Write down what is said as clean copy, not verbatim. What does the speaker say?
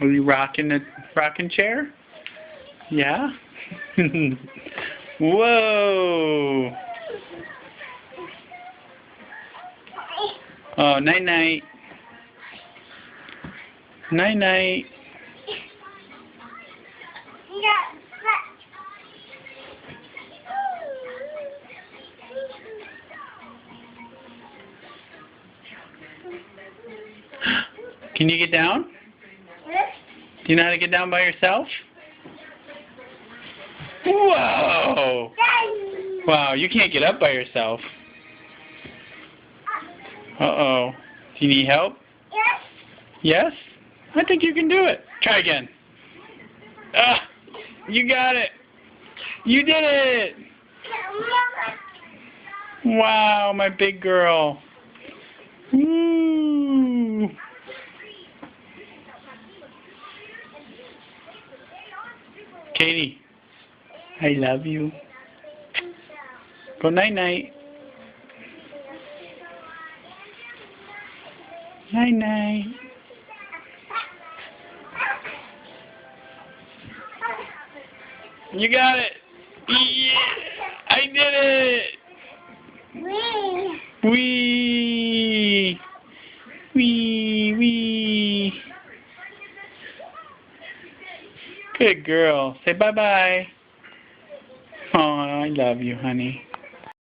Are you rocking the rocking chair? Yeah? Whoa! Oh, night night. Night night. Can you get down? Do you know how to get down by yourself? Whoa! Wow, you can't get up by yourself. Uh-oh. Do you need help? Yes. Yes? I think you can do it. Try again. Ah! You got it! You did it! Wow, my big girl. Woo! Katie, I love you. Go night-night. Night-night. You got it. Yeah, I did it. Wee. Wee. Wee. Good girl. Say bye-bye. Oh, I love you, honey.